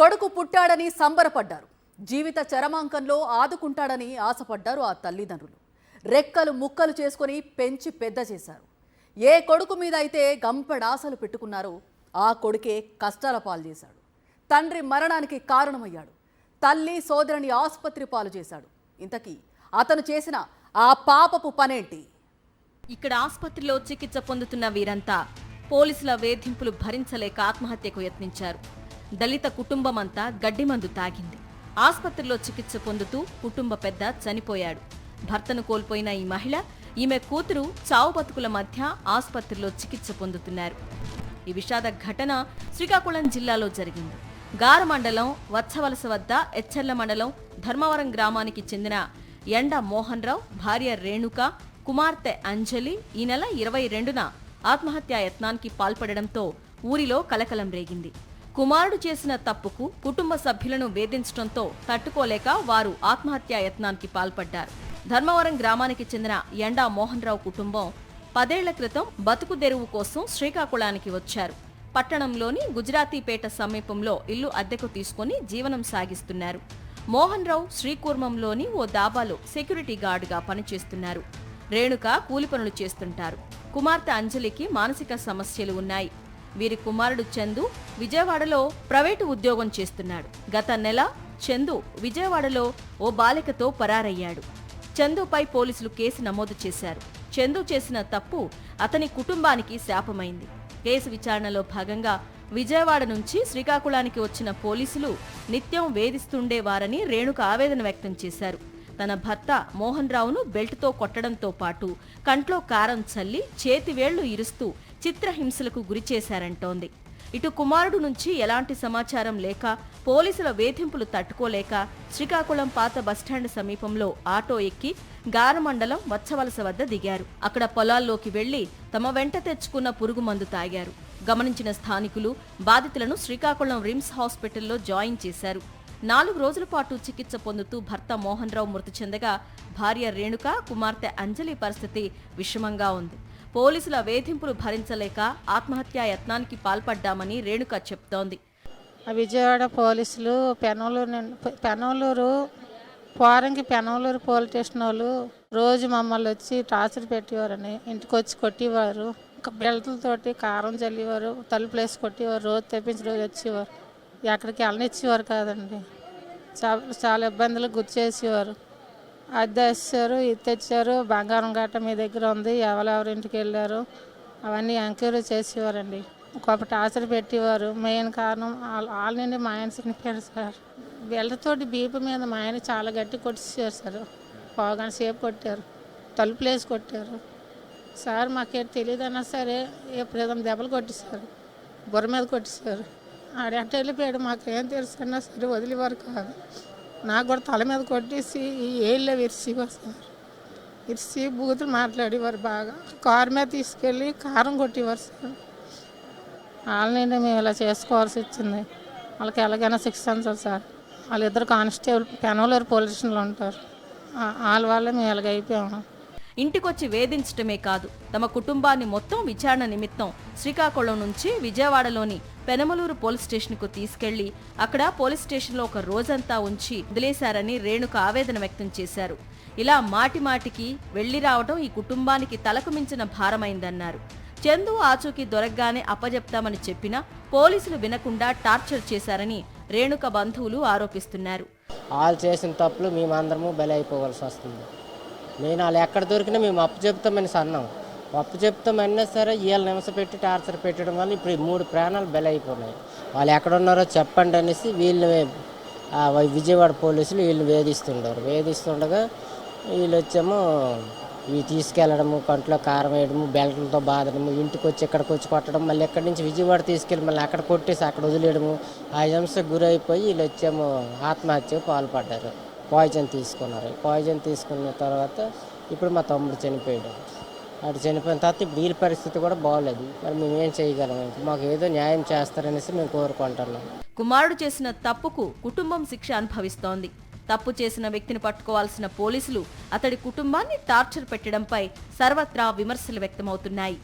కొడుకు పుట్టాడని సంబరపడ్డారు. జీవిత చరమాంకంలో ఆదుకుంటాడని ఆశపడ్డారు ఆ తల్లిదండ్రులు. రెక్కలు ముక్కలు చేసుకొని పెంచి పెద్ద చేశారు. ఏ కొడుకు మీద అయితే గంపెడాసలు పెట్టుకున్నారో ఆ కొడుకే కష్టాల పాలు చేశాడు. తండ్రి మరణానికి కారణమయ్యాడు. తల్లి సోదరుని ఆసుపత్రి పాలు చేశాడు. ఇంతకీ అతను చేసిన ఆ పాపపు పనేంటి? ఇక్కడ ఆసుపత్రిలో చికిత్స పొందుతున్న వీరంతా పోలీసుల వేధింపులు భరించలేక ఆత్మహత్యకు యత్నించారు. దళిత కుటుంబమంతా గడ్డిమందు తాగింది. ఆసుపత్రిలో చికిత్స పొందుతూ కుటుంబ పెద్ద చనిపోయాడు. భర్తను కోల్పోయిన ఈ మహిళ, ఈమె కూతురు చావు బతుకుల మధ్య ఆసుపత్రిలో చికిత్స పొందుతున్నారు. ఈ విషాద ఘటన శ్రీకాకుళం జిల్లాలో జరిగింది. గార మండలం వత్సవలస వద్ద ఎచ్చర్ల మండలం ధర్మవరం గ్రామానికి చెందిన ఎండ మోహన్ రావు భార్య రేణుక, కుమార్తె అంజలి ఈ నెల 22న ఆత్మహత్యా యత్నానికి పాల్పడడంతో ఊరిలో కలకలం రేగింది. కుమారుడు చేసిన తప్పుకు కుటుంబ సభ్యులను వేధించడంతో తట్టుకోలేక వారు ఆత్మహత్యా యత్నానికి పాల్పడ్డారు. ధర్మవరం గ్రామానికి చెందిన ఎండా మోహన్ రావు కుటుంబం 10 ఏళ్ల క్రితం బతుకు తెరువు కోసం శ్రీకాకుళానికి వచ్చారు. పట్టణంలోని గుజరాతీపేట సమీపంలో ఇల్లు అద్దెకు తీసుకుని జీవనం సాగిస్తున్నారు. మోహన్ రావు శ్రీకూర్మంలోని ఓ దాబాలో సెక్యూరిటీ గార్డుగా పనిచేస్తున్నారు. రేణుక కూలి పనులు చేస్తుంటారు. కుమార్తె అంజలికి మానసిక సమస్యలు ఉన్నాయి. వీరి కుమారుడు చందు విజయవాడలో ప్రైవేటు ఉద్యోగం చేస్తున్నాడు. గత నెల చందు విజయవాడలో ఓ బాలికతో పరారయ్యాడు. చందుపై పోలీసులు కేసు నమోదు చేశారు. చందు చేసిన తప్పు అతని కుటుంబానికి శాపమైంది. కేసు విచారణలో భాగంగా విజయవాడ నుంచి శ్రీకాకుళానికి వచ్చిన పోలీసులు నిత్యం వేధిస్తుండేవారని రేణుక ఆవేదన వ్యక్తం చేశారు. తన భర్త మోహన్ రావును బెల్ట్తో కొట్టడంతో పాటు కంట్లో కారం చల్లి చేతివేళ్లు ఇరుస్తూ చిత్రహింసలకు గురిచేశారంటోంది. ఇటు కుమారుడు నుంచి ఎలాంటి సమాచారం లేక పోలీసుల వేధింపులు తట్టుకోలేక శ్రీకాకుళం పాత బస్టాండ్ సమీపంలో ఆటో ఎక్కి గారమండలం వత్సవలస వద్ద దిగారు. అక్కడ పొలాల్లోకి వెళ్లి తమ వెంట తెచ్చుకున్న పురుగు మందు తాగారు. గమనించిన స్థానికులు బాధితులను శ్రీకాకుళం రిమ్స్ హాస్పిటల్లో జాయిన్ చేశారు. 4 రోజుల పాటు చికిత్స పొందుతూ భర్త మోహన్ రావు మృతి చెందగా భార్య రేణుక, కుమార్తె అంజలి పరిస్థితి విషమంగా ఉంది. పోలీసుల వేధింపులు భరించలేక ఆత్మహత్యా యత్నానికి పాల్పడ్డామని రేణుక చెప్తోంది. విజయవాడ పోలీసులు పెనమలూరు పోలీస్ స్టేషన్ వాళ్ళు రోజు మమ్మల్ని వచ్చి టార్చర్ పెట్టేవారని ఇంటికి వచ్చి కొట్టేవారు. బెల్ట్లతోటి కారం చల్లేవారు, తలుపులేసి కొట్టేవారు. రోజు తెప్పించి రోజు వచ్చేవారు. ఎక్కడికి వెళ్ళనిచ్చేవారు కాదండి. చాలా ఇబ్బందులకు గుర్తు చేసేవారు. అద్దె వేసారు, ఇది తెచ్చారు, బంగారం గట్ట మీ దగ్గర ఉంది, ఎవరెవరింటికి వెళ్ళారు అవన్నీ ఎంక్వైరీ చేసేవారండి. గొప్ప టార్చర్ పెట్టేవారు. మెయిన్ కారణం వాళ్ళ నుండి మా ఆయన చనిపోయారు సార్. బెల్ట్తోటి బీపీ మీద మా ఆయన చాలా గట్టి కొట్టేసారు సార్. పోగానే సేపు కొట్టారు, తలుపులేసి కొట్టారు సార్. మాకేం తెలియదన్నా సరే ఎప్పుడేదైనా దెబ్బలు కొట్టేశారు, బుర్ర మీద కొట్టేశారు. ఆడెట్ట వెళ్ళిపోయాడు మాకేం తెలుసు అన్నా సరే వదిలేవారు కాదు. నాకు కూడా తల మీద కొట్టేసి ఈ ఏళ్ళలో విరిసేవారు సార్. విరిసి బూతులు మాట్లాడేవారు. బాగా కారు మీద తీసుకెళ్ళి కారం కొట్టేవారు సార్. వాళ్ళని మేము ఇలా చేసుకోవాల్సి వచ్చింది. వాళ్ళకి ఎలాగైనా శిక్షించాలి సార్. వాళ్ళిద్దరు కానిస్టేబుల్ పెనమలూరు పోలీస్ స్టేషన్లో ఉంటారు. వాళ్ళ వల్లే మేము ఇలాగ అయిపోయాము. ఇంటికొచ్చి వేధించటమే కాదు, తమ కుటుంబాన్ని మొత్తం విచారణ నిమిత్తం శ్రీకాకుళం నుంచి విజయవాడలోని పెనమలూరు పోలీస్ స్టేషన్కు తీసుకెళ్లి అక్కడ పోలీస్ స్టేషన్లో ఒక రోజంతా ఉంచి వదిలేశారని రేణుక ఆవేదన వ్యక్తం చేశారు. ఇలా మాటిమాటికి వెళ్లి రావడం ఈ కుటుంబానికి తలకు మించిన భారమైందన్నారు. చందు ఆచూకీ దొరకగానే అప్పజెప్తామని చెప్పినా పోలీసులు వినకుండా టార్చర్ చేశారని రేణుక బంధువులు ఆరోపిస్తున్నారు. వాళ్ళు చేసిన తప్పులు మేమందరము బలైపోవాల్సి వస్తుంది. నేను వాళ్ళు ఎక్కడ దొరికినా మేము అప్పు చెప్తామని అన్నాం. అప్పు చెప్తామన్నా సరే వీళ్ళు నిమిష పెట్టి టార్చర్ పెట్టడం వల్ల ఇప్పుడు 3 ప్రాణాలు బలైపోయినాయి. వాళ్ళు ఎక్కడున్నారో చెప్పండి అనేసి వీళ్ళు విజయవాడ పోలీసులు వీళ్ళు వేధిస్తుండగా వీళ్ళు వచ్చేమో ఇవి తీసుకెళ్ళడము, కంట్లో కారం వేయడము, బెల్ట్లతో బాధడము, ఇంటికి వచ్చి ఇక్కడికి వచ్చి కొట్టడం, మళ్ళీ ఎక్కడి నుంచి విజయవాడ తీసుకెళ్ళి మళ్ళీ అక్కడ కొట్టేసి అక్కడ వదిలేయడము. ఆ హింసకు గురైపోయి వీళ్ళు వచ్చేమో ఆత్మహత్యకు పాల్పడ్డారు. పాయిజన్ తీసుకున్నారు. పాయిజన్ తీసుకున్న తర్వాత ఇప్పుడు మా తమ్ముడు చనిపోయాడు. అటు చనిపోయిన తర్వాత ఇప్పుడు వీళ్ళ పరిస్థితి కూడా బాగోలేదు. మరి మేమేం చేయగలం? మాకు ఏదో న్యాయం చేస్తారనేసి మేము కోరుకుంటున్నాం. కుమారుడు చేసిన తప్పుకు కుటుంబం శిక్ష అనుభవిస్తోంది. తప్పు చేసిన వ్యక్తిని పట్టుకోవాల్సిన పోలీసులు అతడి కుటుంబాన్ని టార్చర్ పెట్టడంపై సర్వత్రా విమర్శలు వ్యక్తమవుతున్నాయి.